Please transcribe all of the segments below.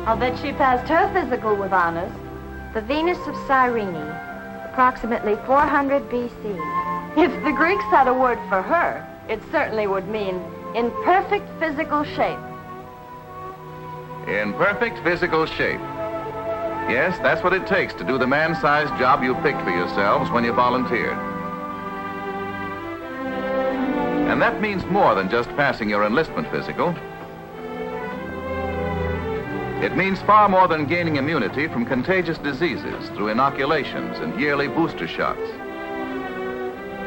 I'll bet she passed her physical with honors. The Venus of Cyrene, approximately 400 BC. If the Greeks had a word for her, it certainly would mean in perfect physical shape. In perfect physical shape. Yes, that's what it takes to do the man-sized job you picked for yourselves when you volunteered. And that means more than just passing your enlistment physical. It means far more than gaining immunity from contagious diseases through inoculations and yearly booster shots.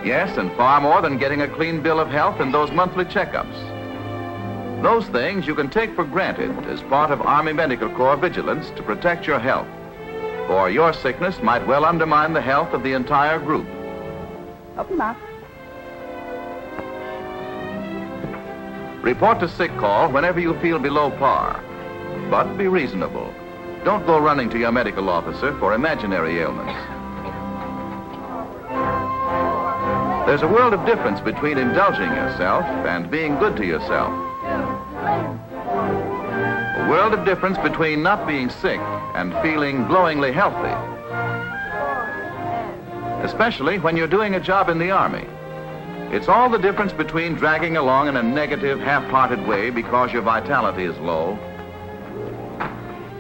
Yes, and far more than getting a clean bill of health and those monthly checkups. Those things you can take for granted as part of Army Medical Corps vigilance to protect your health. For your sickness might well undermine the health of the entire group. Open up. Report to sick call whenever you feel below par. But be reasonable. Don't go running to your medical officer for imaginary ailments. There's a world of difference between indulging yourself and being good to yourself. A world of difference between not being sick and feeling glowingly healthy. Especially when you're doing a job in the Army. It's all the difference between dragging along in a negative, half-hearted way because your vitality is low,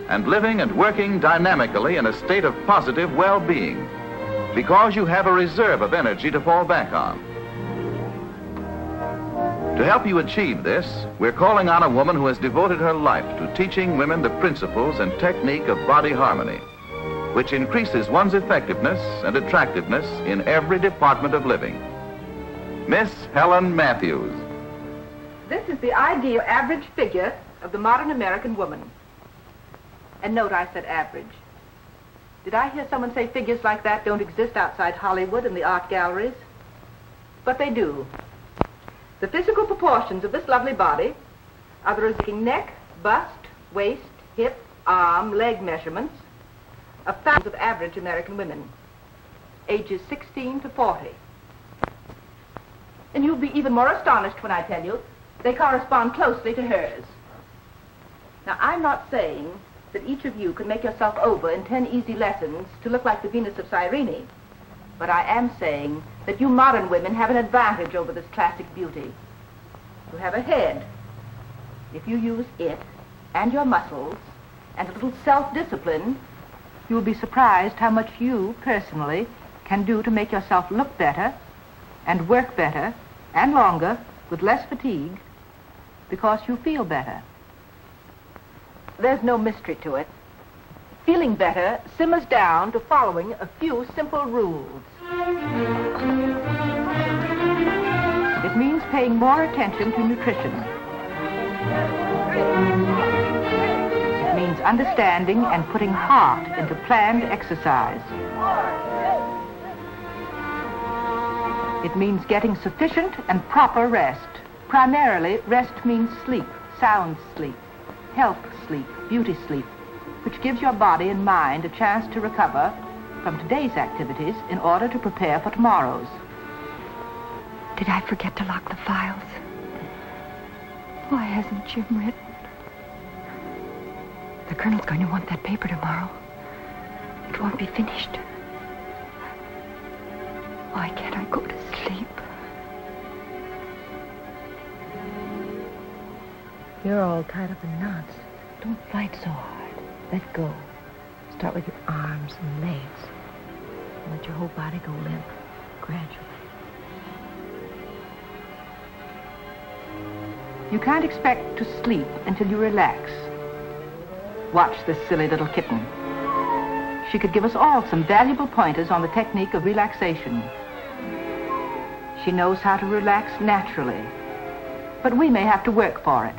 and living and working dynamically in a state of positive well-being because you have a reserve of energy to fall back on. To help you achieve this, we're calling on a woman who has devoted her life to teaching women the principles and technique of body harmony, which increases one's effectiveness and attractiveness in every department of living. Miss Helen Matthews. This is the ideal average figure of the modern American woman. And note I said average. Did I hear someone say figures like that don't exist outside Hollywood and the art galleries? But they do. The physical proportions of this lovely body are the resulting neck, bust, waist, hip, arm, leg measurements of thousands of average American women, ages 16 to 40. And you'll be even more astonished when I tell you they correspond closely to hers. Now, I'm not saying that each of you can make yourself over in 10 easy lessons to look like the Venus of Cyrene. But I am saying that you modern women have an advantage over this classic beauty. You have a head. If you use it and your muscles and a little self-discipline, you will be surprised how much you, personally, can do to make yourself look better and work better and longer with less fatigue because you feel better. There's no mystery to it. Feeling better simmers down to following a few simple rules. It means paying more attention to nutrition. It means understanding and putting heart into planned exercise. It means getting sufficient and proper rest. Primarily, rest means sleep, sound sleep, health sleep, beauty sleep, which gives your body and mind a chance to recover from today's activities in order to prepare for tomorrow's. Did I forget to lock the files? Why hasn't Jim written? The Colonel's going to want that paper tomorrow. It won't be finished. Why can't I go to sleep? You're all tied up in knots. Don't fight so hard. Let go. Start with your arms and legs. And let your whole body go limp, gradually. You can't expect to sleep until you relax. Watch this silly little kitten. She could give us all some valuable pointers on the technique of relaxation. She knows how to relax naturally, but we may have to work for it.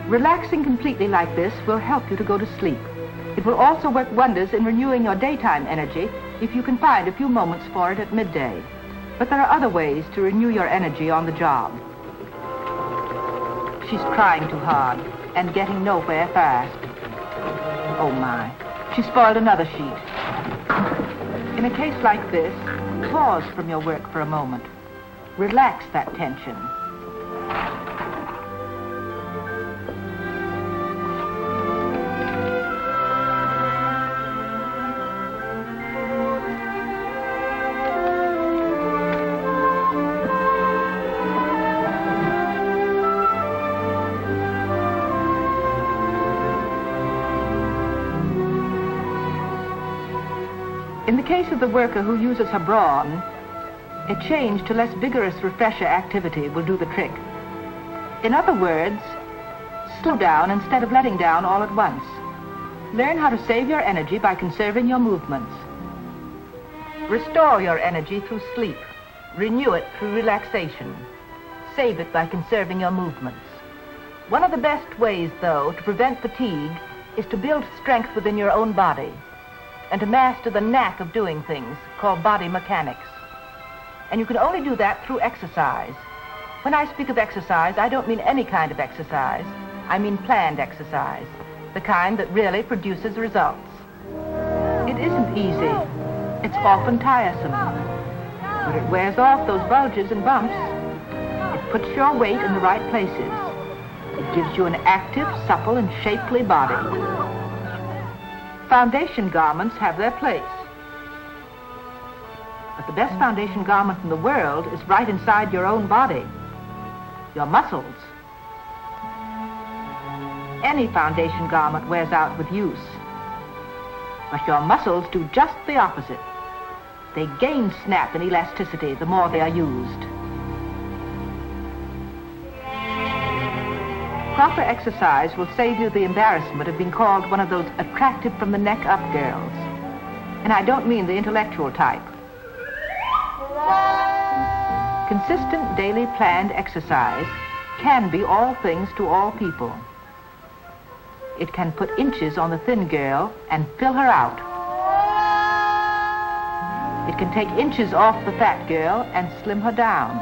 Relaxing completely like this will help you to go to sleep. It will also work wonders in renewing your daytime energy if you can find a few moments for it at midday. But there are other ways to renew your energy on the job. She's trying too hard and getting nowhere fast. Oh my, she spoiled another sheet. In a case like this, pause from your work for a moment. Relax that tension. case of the worker who uses her brawn, a change to less vigorous refresher activity will do the trick. In other words, slow down instead of letting down all at once. Learn how to save your energy by conserving your movements. Restore your energy through sleep. Renew it through relaxation. Save it by conserving your movements. One of the best ways, though, to prevent fatigue is to build strength within your own body and to master the knack of doing things called body mechanics. And you can only do that through exercise. When I speak of exercise, I don't mean any kind of exercise. I mean planned exercise, the kind that really produces results. It isn't easy. It's often tiresome. But it wears off those bulges and bumps. It puts your weight in the right places. It gives you an active, supple, and shapely body. Foundation garments have their place. But the best foundation garment in the world is right inside your own body, your muscles. Any foundation garment wears out with use. But your muscles do just the opposite. They gain snap and elasticity the more they are used. Proper exercise will save you the embarrassment of being called one of those attractive from the neck up girls. And I don't mean the intellectual type. Consistent, daily planned exercise can be all things to all people. It can put inches on the thin girl and fill her out. It can take inches off the fat girl and slim her down.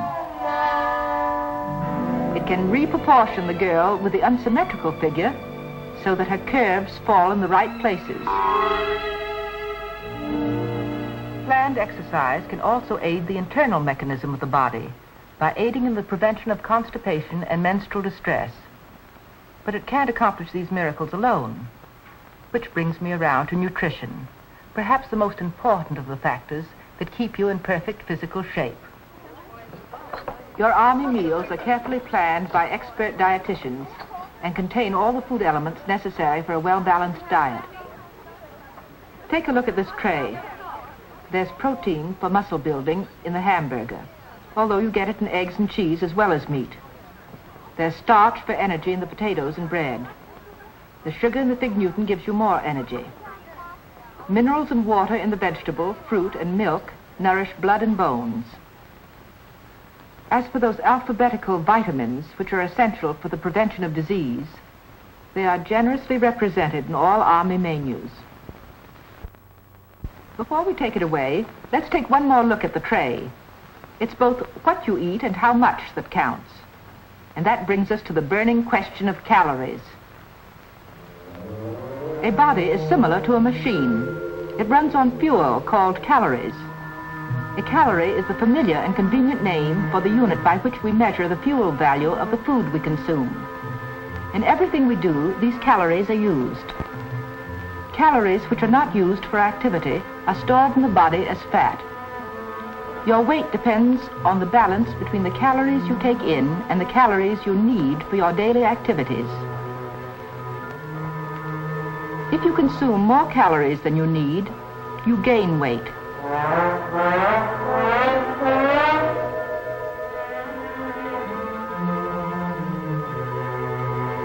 It can reproportion the girl with the unsymmetrical figure so that her curves fall in the right places. Planned exercise can also aid the internal mechanism of the body by aiding in the prevention of constipation and menstrual distress. But it can't accomplish these miracles alone. Which brings me around to nutrition, perhaps the most important of the factors that keep you in perfect physical shape. Your Army meals are carefully planned by expert dietitians and contain all the food elements necessary for a well-balanced diet. Take a look at this tray. There's protein for muscle building in the hamburger, although you get it in eggs and cheese as well as meat. There's starch for energy in the potatoes and bread. The sugar in the fig Newton gives you more energy. Minerals and water in the vegetable, fruit, and milk nourish blood and bones. As for those alphabetical vitamins, which are essential for the prevention of disease, they are generously represented in all Army menus. Before we take it away, let's take one more look at the tray. It's both what you eat and how much that counts. And that brings us to the burning question of calories. A body is similar to a machine. It runs on fuel called calories. A calorie is the familiar and convenient name for the unit by which we measure the fuel value of the food we consume. In everything we do, these calories are used. Calories which are not used for activity are stored in the body as fat. Your weight depends on the balance between the calories you take in and the calories you need for your daily activities. If you consume more calories than you need, you gain weight.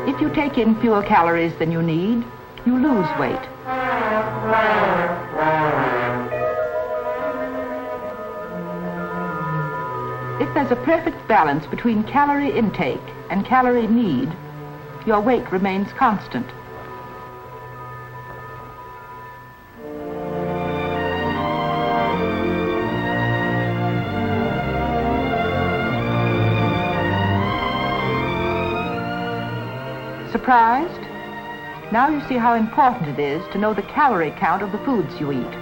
If you take in fewer calories than you need, you lose weight. If there's a perfect balance between calorie intake and calorie need, your weight remains constant. Surprised? Now you see how important it is to know the calorie count of the foods you eat.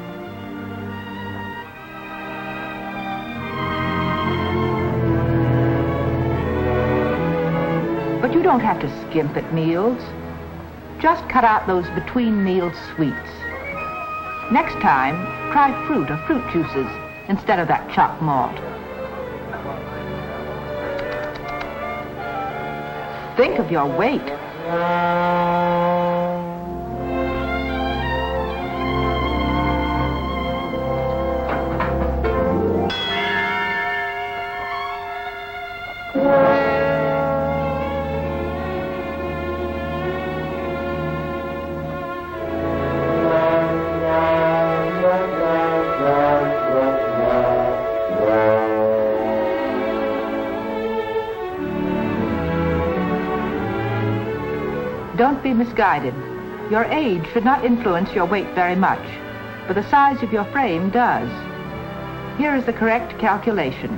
But you don't have to skimp at meals. Just cut out those between-meal sweets. Next time, try fruit or fruit juices instead of that chopped malt. Think of your weight. Don't be misguided. Your age should not influence your weight very much, but the size of your frame does. Here is the correct calculation.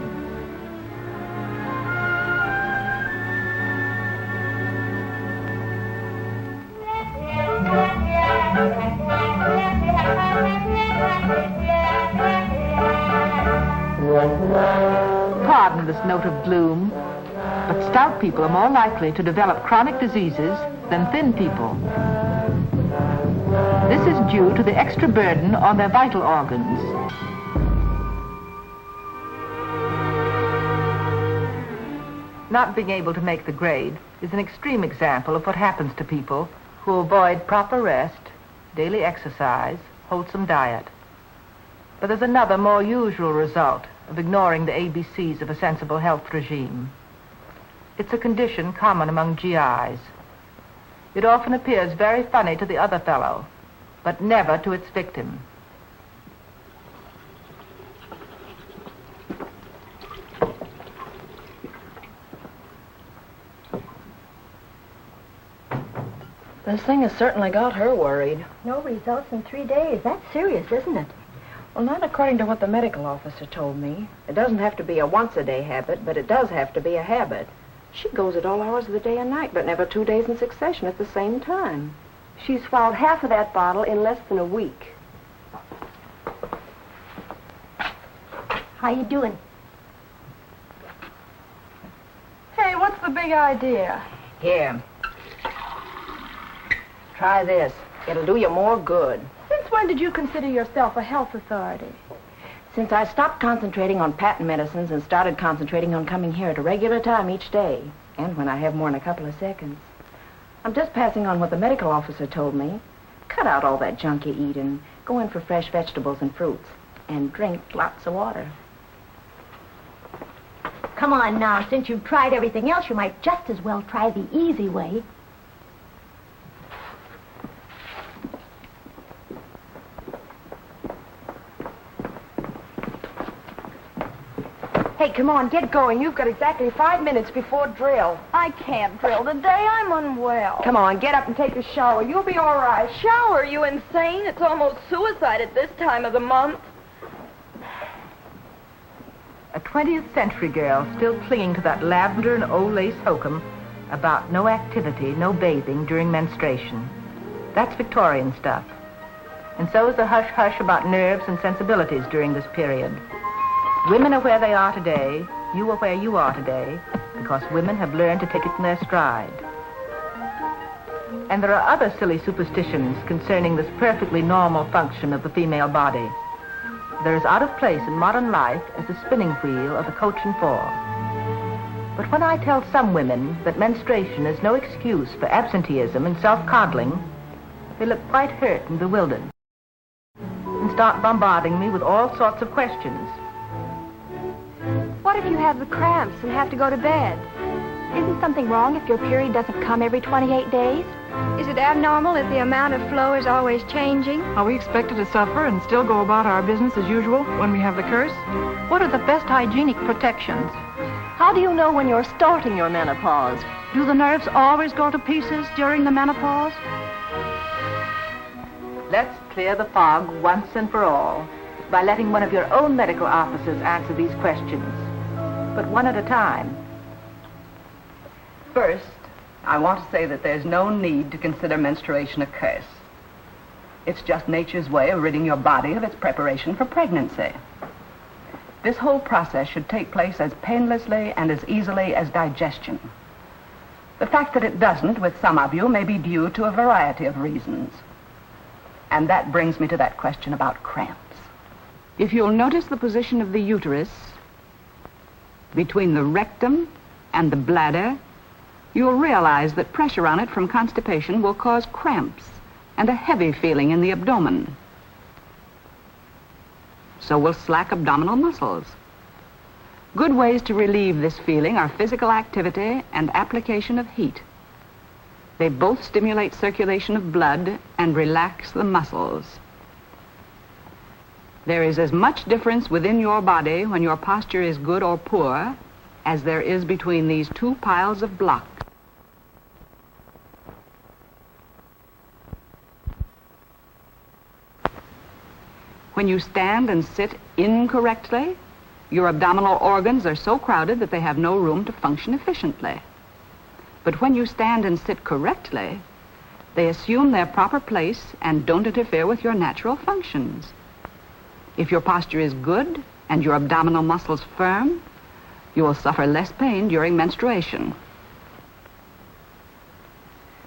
Pardon this note of gloom, but stout people are more likely to develop chronic diseases than thin people. This is due to the extra burden on their vital organs. Not being able to make the grade is an extreme example of what happens to people who avoid proper rest, daily exercise, wholesome diet. But there's another, more usual result of ignoring the ABCs of a sensible health regime. It's a condition common among GIs. It often appears very funny to the other fellow, but never to its victim. This thing has certainly got her worried. No results in 3 days. That's serious, isn't it? Well, not according to what the medical officer told me. It doesn't have to be a once-a-day habit, but it does have to be a habit. She goes at all hours of the day and night, but never 2 days in succession at the same time. She swallowed half of that bottle in less than a week. How you doing? Hey, what's the big idea? Here. Try this. It'll do you more good. Since when did you consider yourself a health authority? Since I stopped concentrating on patent medicines and started concentrating on coming here at a regular time each day, and when I have more than a couple of seconds. I'm just passing on what the medical officer told me. Cut out all that junk you eat and go in for fresh vegetables and fruits. And drink lots of water. Come on now. Since you've tried everything else, you might just as well try the easy way. Hey, come on, get going. You've got exactly 5 minutes before drill. I can't drill today. I'm unwell. Come on, get up and take a shower. You'll be all right. Shower? You insane? It's almost suicide at this time of the month. A 20th century girl still clinging to that lavender and old lace hokum about no activity, no bathing during menstruation. That's Victorian stuff. And so is the hush-hush about nerves and sensibilities during this period. Women are where they are today, you are where you are today, because women have learned to take it in their stride. And there are other silly superstitions concerning this perfectly normal function of the female body. They're as out of place in modern life as the spinning wheel of a coach and four. But when I tell some women that menstruation is no excuse for absenteeism and self-coddling, they look quite hurt and bewildered and start bombarding me with all sorts of questions. What if you have the cramps and have to go to bed? Isn't something wrong if your period doesn't come every 28 days? Is it abnormal if the amount of flow is always changing? Are we expected to suffer and still go about our business as usual when we have the curse? What are the best hygienic protections? How do you know when you're starting your menopause? Do the nerves always go to pieces during the menopause? Let's clear the fog once and for all by letting one of your own medical officers answer these questions, but one at a time. First, I want to say that there's no need to consider menstruation a curse. It's just nature's way of ridding your body of its preparation for pregnancy. This whole process should take place as painlessly and as easily as digestion. The fact that it doesn't with some of you may be due to a variety of reasons. And that brings me to that question about cramps. If you'll notice the position of the uterus between the rectum and the bladder, you'll realize that pressure on it from constipation will cause cramps and a heavy feeling in the abdomen. So will slack abdominal muscles. Good ways to relieve this feeling are physical activity and application of heat. They both stimulate circulation of blood and relax the muscles. There is as much difference within your body when your posture is good or poor as there is between these two piles of blocks. When you stand and sit incorrectly, your abdominal organs are so crowded that they have no room to function efficiently. But when you stand and sit correctly, they assume their proper place and don't interfere with your natural functions. If your posture is good and your abdominal muscles firm, you will suffer less pain during menstruation.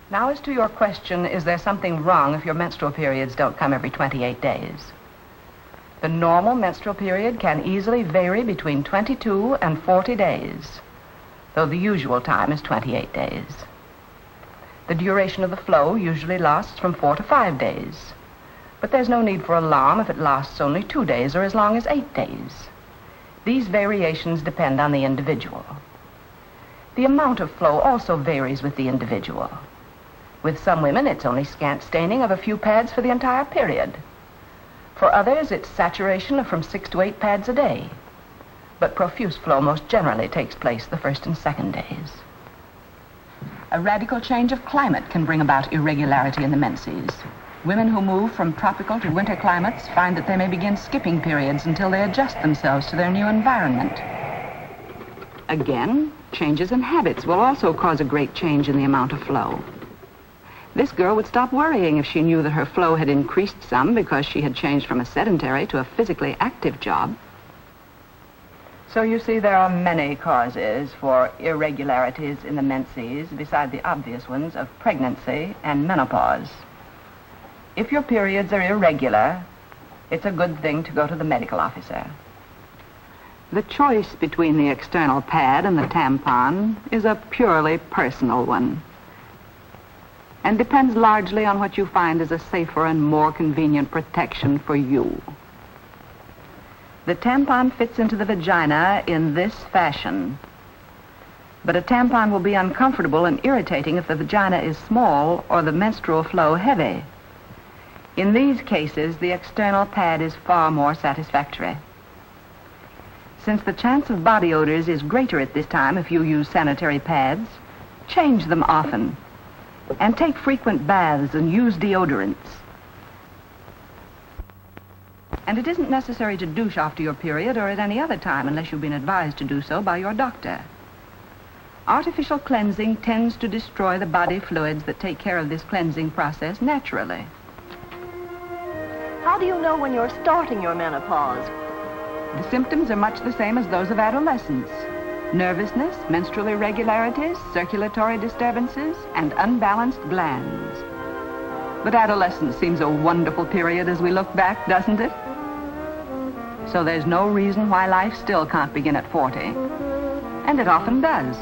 Now, as to your question, is there something wrong if your menstrual periods don't come every 28 days? The normal menstrual period can easily vary between 22 and 40 days, though the usual time is 28 days. The duration of the flow usually lasts from 4 to 5 days, but there's no need for alarm if it lasts only 2 days or as long as 8 days. These variations depend on the individual. The amount of flow also varies with the individual. With some women, it's only scant staining of a few pads for the entire period. For others, it's saturation of from 6 to 8 pads a day. But profuse flow most generally takes place the first and second days. A radical change of climate can bring about irregularity in the menses. Women who move from tropical to winter climates find that they may begin skipping periods until they adjust themselves to their new environment. Again, changes in habits will also cause a great change in the amount of flow. This girl would stop worrying if she knew that her flow had increased some because she had changed from a sedentary to a physically active job. So you see, there are many causes for irregularities in the menses, beside the obvious ones of pregnancy and menopause. If your periods are irregular, it's a good thing to go to the medical officer. The choice between the external pad and the tampon is a purely personal one, and depends largely on what you find as a safer and more convenient protection for you. The tampon fits into the vagina in this fashion, but a tampon will be uncomfortable and irritating if the vagina is small or the menstrual flow heavy. In these cases, the external pad is far more satisfactory. Since the chance of body odors is greater at this time if you use sanitary pads, change them often. And take frequent baths and use deodorants. And it isn't necessary to douche after your period or at any other time unless you've been advised to do so by your doctor. Artificial cleansing tends to destroy the body fluids that take care of this cleansing process naturally. How do you know when you're starting your menopause? The symptoms are much the same as those of adolescence. Nervousness, menstrual irregularities, circulatory disturbances, and unbalanced glands. But adolescence seems a wonderful period as we look back, doesn't it? So there's no reason why life still can't begin at 40. And it often does.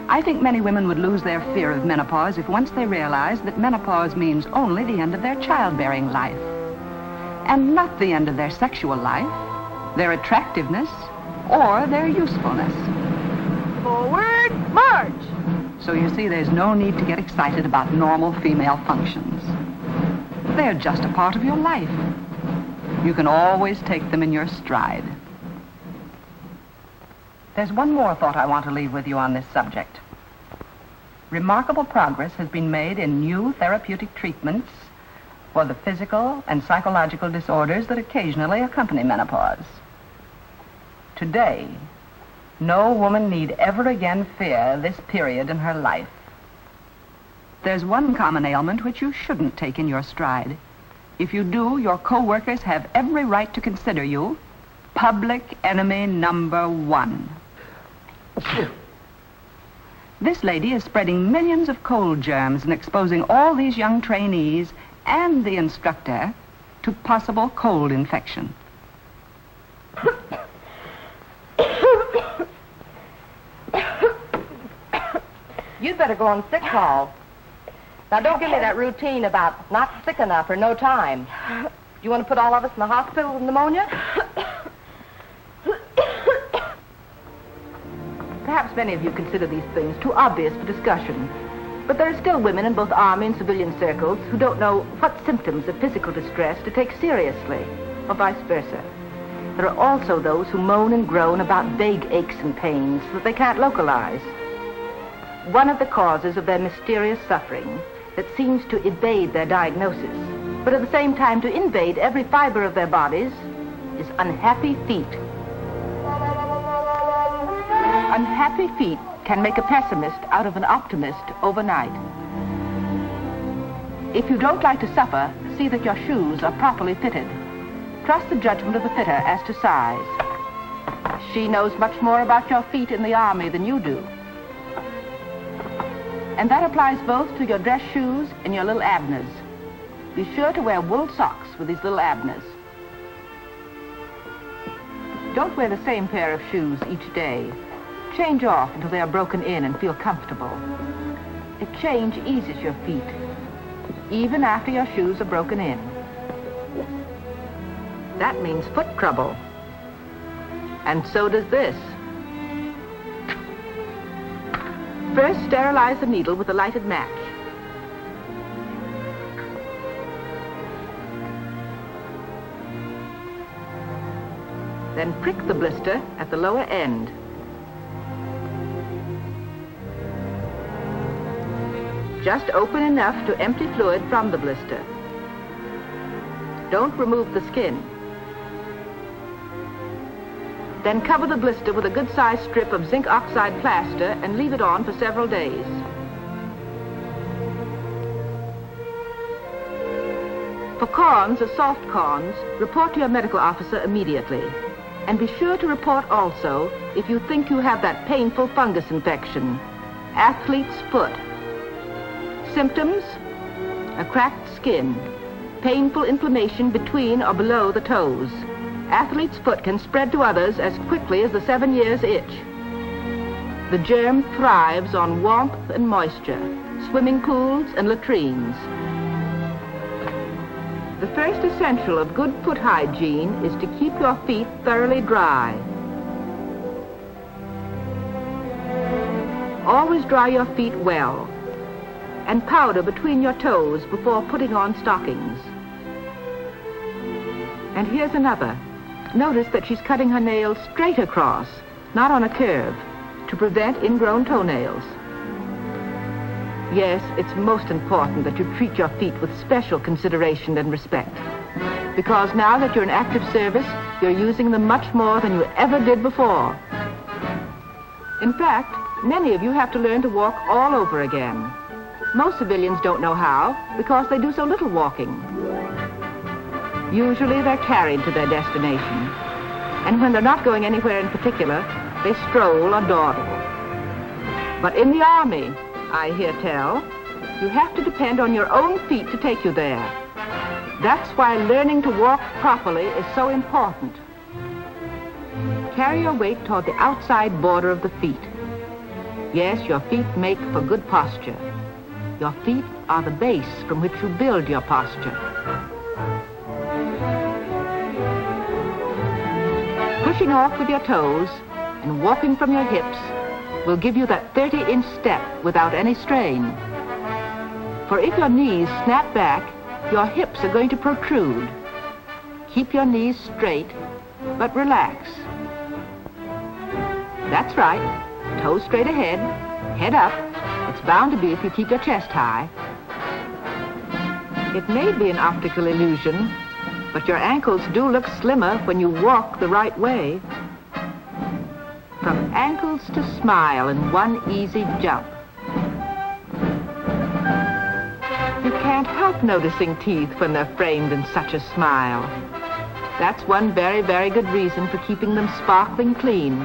I think many women would lose their fear of menopause if once they realized that menopause means only the end of their childbearing life, and not the end of their sexual life, their attractiveness, or their usefulness. Forward, march! So you see, there's no need to get excited about normal female functions. They're just a part of your life. You can always take them in your stride. There's one more thought I want to leave with you on this subject. Remarkable progress has been made in new therapeutic treatments for the physical and psychological disorders that occasionally accompany menopause. Today, no woman need ever again fear this period in her life. There's one common ailment which you shouldn't take in your stride. If you do, your co-workers have every right to consider you public enemy number 1. This lady is spreading millions of cold germs and exposing all these young trainees and the instructor to possible cold infection. You'd better go on sick call. Now, don't give me that routine about not sick enough or no time. Do you want to put all of us in the hospital with pneumonia? Perhaps many of you consider these things too obvious for discussion. But there are still women in both army and civilian circles who don't know what symptoms of physical distress to take seriously, or vice versa. There are also those who moan and groan about vague aches and pains that they can't localize. One of the causes of their mysterious suffering that seems to evade their diagnosis but at the same time to invade every fiber of their bodies, is unhappy feet. Unhappy feet can make a pessimist out of an optimist overnight. If you don't like to suffer, see that your shoes are properly fitted. Trust the judgment of the fitter as to size. She knows much more about your feet in the Army than you do. And that applies both to your dress shoes and your little abners. Be sure to wear wool socks with these little abners. Don't wear the same pair of shoes each day. Change off until they are broken in and feel comfortable. A change eases your feet, even after your shoes are broken in. That means foot trouble. And so does this. First, sterilize the needle with a lighted match. Then prick the blister at the lower end. Just open enough to empty fluid from the blister. Don't remove the skin. Then cover the blister with a good-sized strip of zinc oxide plaster and leave it on for several days. For corns or soft corns, report to your medical officer immediately. And be sure to report also if you think you have that painful fungus infection, athlete's foot. Symptoms: a cracked skin, painful inflammation between or below the toes. Athlete's foot can spread to others as quickly as the 7 years itch. The germ thrives on warmth and moisture, swimming pools and latrines. The first essential of good foot hygiene is to keep your feet thoroughly dry. Always dry your feet well, and powder between your toes before putting on stockings. And here's another. Notice that she's cutting her nails straight across, not on a curve, to prevent ingrown toenails. Yes, it's most important that you treat your feet with special consideration and respect. Because now that you're in active service, you're using them much more than you ever did before. In fact, many of you have to learn to walk all over again. Most civilians don't know how because they do so little walking. Usually they're carried to their destination. And when they're not going anywhere in particular, they stroll or dawdle. But in the Army, I hear tell, you have to depend on your own feet to take you there. That's why learning to walk properly is so important. Carry your weight toward the outside border of the feet. Yes, your feet make for good posture. Your feet are the base from which you build your posture. Pushing off with your toes and walking from your hips will give you that 30-inch step without any strain. For if your knees snap back, your hips are going to protrude. Keep your knees straight, but relax. That's right. Toes straight ahead, head up. It's bound to be if you keep your chest high. It may be an optical illusion, but your ankles do look slimmer when you walk the right way. From ankles to smile in one easy jump. You can't help noticing teeth when they're framed in such a smile. That's one very, very good reason for keeping them sparkling clean.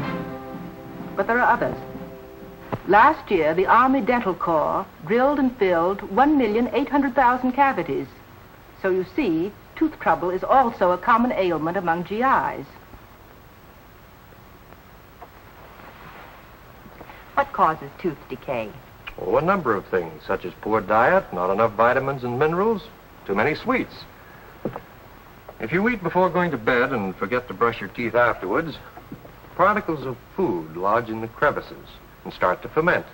But there are others. Last year, the Army Dental Corps drilled and filled 1,800,000 cavities. So you see, tooth trouble is also a common ailment among GIs. What causes tooth decay? Oh, a number of things, such as poor diet, not enough vitamins and minerals, too many sweets. If you eat before going to bed and forget to brush your teeth afterwards, particles of food lodge in the crevices and start to ferment.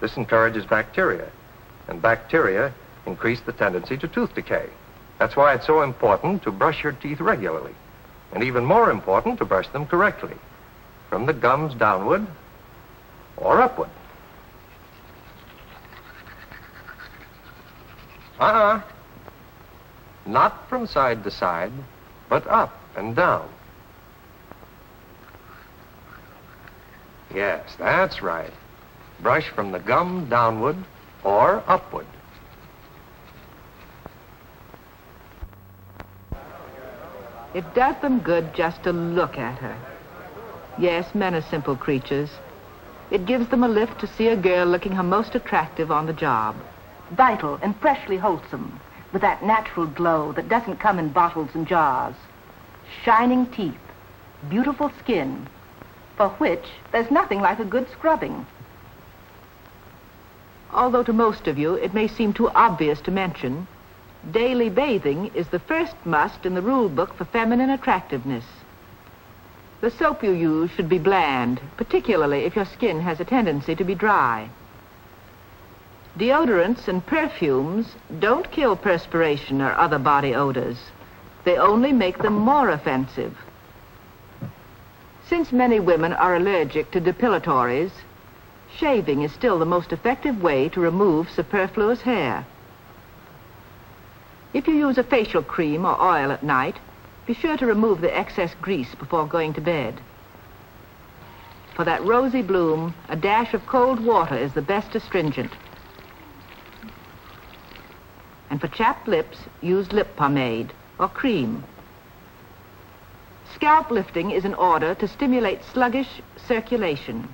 This encourages bacteria, and bacteria increase the tendency to tooth decay. That's why it's so important to brush your teeth regularly, and even more important to brush them correctly, from the gums downward or upward. Not from side to side, but up and down. Yes, that's right. Brush from the gum downward or upward. It does them good just to look at her. Yes, men are simple creatures. It gives them a lift to see a girl looking her most attractive on the job. Vital and freshly wholesome, with that natural glow that doesn't come in bottles and jars. Shining teeth, beautiful skin, for which there's nothing like a good scrubbing. Although to most of you it may seem too obvious to mention, daily bathing is the first must in the rule book for feminine attractiveness. The soap you use should be bland, particularly if your skin has a tendency to be dry. Deodorants and perfumes don't kill perspiration or other body odors. They only make them more offensive. Since many women are allergic to depilatories, shaving is still the most effective way to remove superfluous hair. If you use a facial cream or oil at night, be sure to remove the excess grease before going to bed. For that rosy bloom, a dash of cold water is the best astringent. And for chapped lips, use lip pomade or cream. Scalp lifting is in order to stimulate sluggish circulation.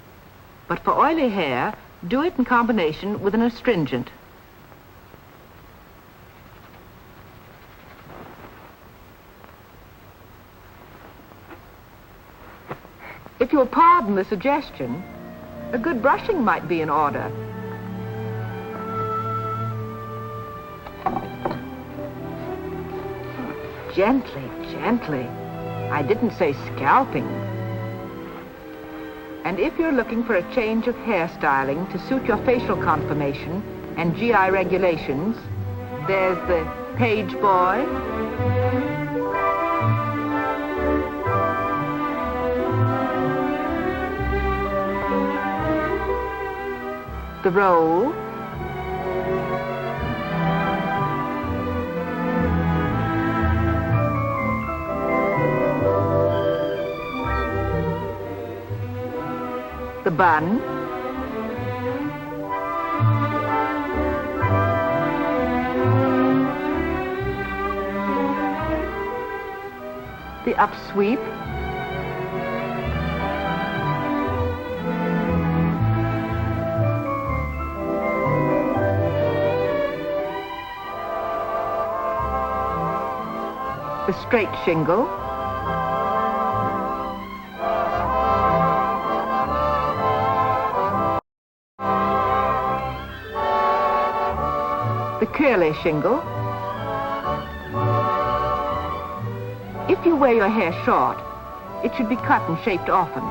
But for oily hair, do it in combination with an astringent. If you'll pardon the suggestion, a good brushing might be in order. Gently, gently. I didn't say scalping. And if you're looking for a change of hairstyling to suit your facial conformation and GI regulations, there's the page boy, the roll, the bun, the upsweep, the straight shingle, the curly shingle. If you wear your hair short, it should be cut and shaped often.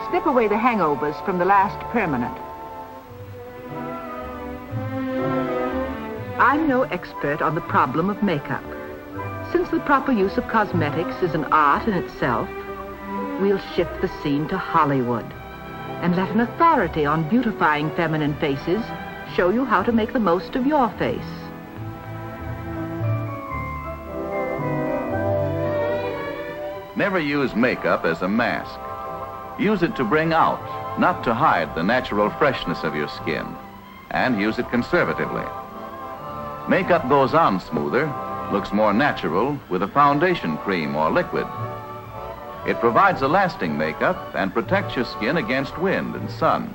Snip away the hangovers from the last permanent. I'm no expert on the problem of makeup. Since the proper use of cosmetics is an art in itself, we'll shift the scene to Hollywood and let an authority on beautifying feminine faces show you how to make the most of your face. Never use makeup as a mask. Use it to bring out, not to hide the natural freshness of your skin, and use it conservatively. Makeup goes on smoother, looks more natural with a foundation cream or liquid. It provides a lasting makeup and protects your skin against wind and sun.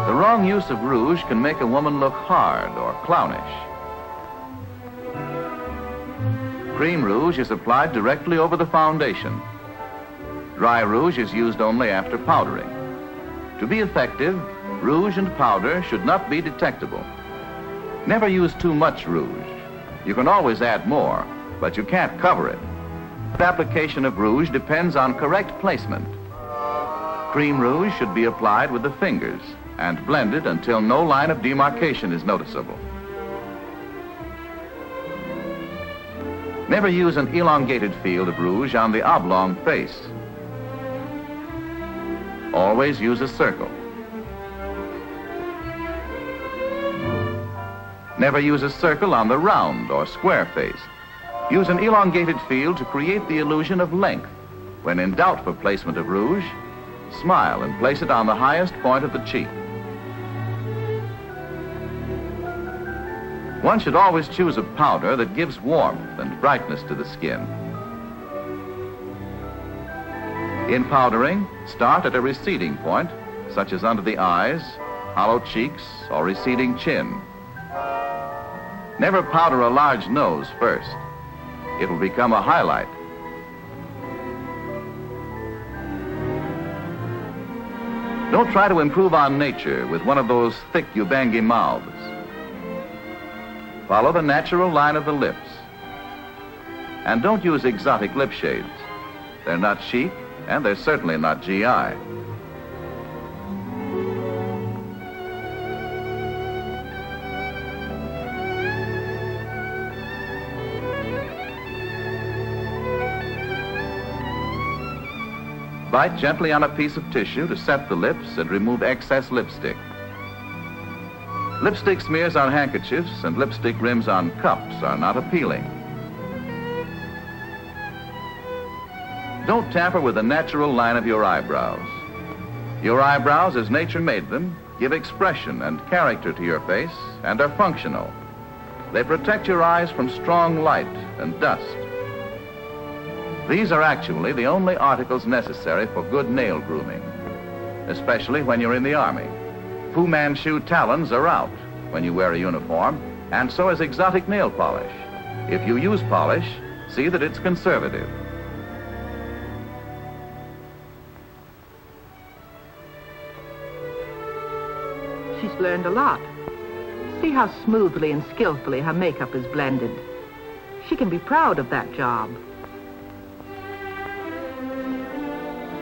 The wrong use of rouge can make a woman look hard or clownish. Cream rouge is applied directly over the foundation. Dry rouge is used only after powdering. To be effective, rouge and powder should not be detectable. Never use too much rouge. You can always add more, but you can't cover it. The application of rouge depends on correct placement. Cream rouge should be applied with the fingers and blended until no line of demarcation is noticeable. Never use an elongated field of rouge on the oblong face. Always use a circle. Never use a circle on the round or square face. Use an elongated field to create the illusion of length. When in doubt for placement of rouge, smile and place it on the highest point of the cheek. One should always choose a powder that gives warmth and brightness to the skin. In powdering, start at a receding point, such as under the eyes, hollow cheeks, or receding chin. Never powder a large nose first. It will become a highlight. Don't try to improve on nature with one of those thick Ubangi mouths. Follow the natural line of the lips. And don't use exotic lip shades. They're not chic, and they're certainly not GI. Bite gently on a piece of tissue to set the lips and remove excess lipstick. Lipstick smears on handkerchiefs and lipstick rims on cups are not appealing. Don't tamper with the natural line of your eyebrows. Your eyebrows, as nature made them, give expression and character to your face and are functional. They protect your eyes from strong light and dust. These are actually the only articles necessary for good nail grooming, especially when you're in the Army. Fu Manchu talons are out when you wear a uniform, and so is exotic nail polish. If you use polish, see that it's conservative. She's learned a lot. See how smoothly and skillfully her makeup is blended. She can be proud of that job.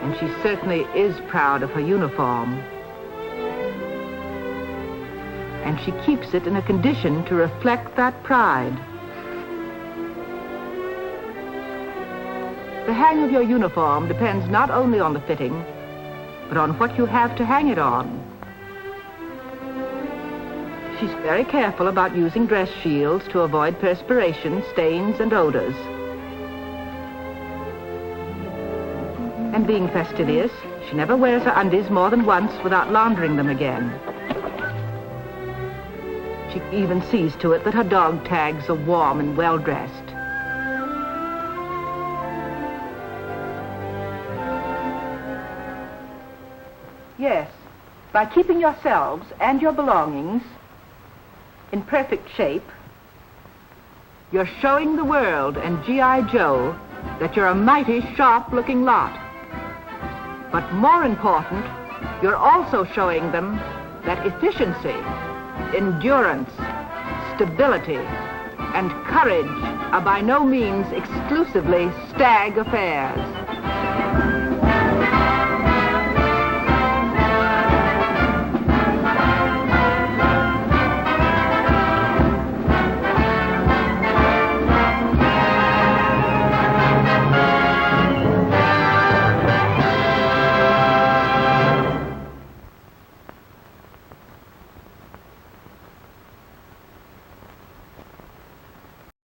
And she certainly is proud of her uniform. And she keeps it in a condition to reflect that pride. The hang of your uniform depends not only on the fitting, but on what you have to hang it on. She's very careful about using dress shields to avoid perspiration, stains, and odors. And being fastidious, she never wears her undies more than once without laundering them again. She even sees to it that her dog tags are warm and well-dressed. Yes, by keeping yourselves and your belongings in perfect shape, you're showing the world and G.I. Joe that you're a mighty sharp-looking lot. But more important, you're also showing them that efficiency, endurance, stability, and courage are by no means exclusively stag affairs.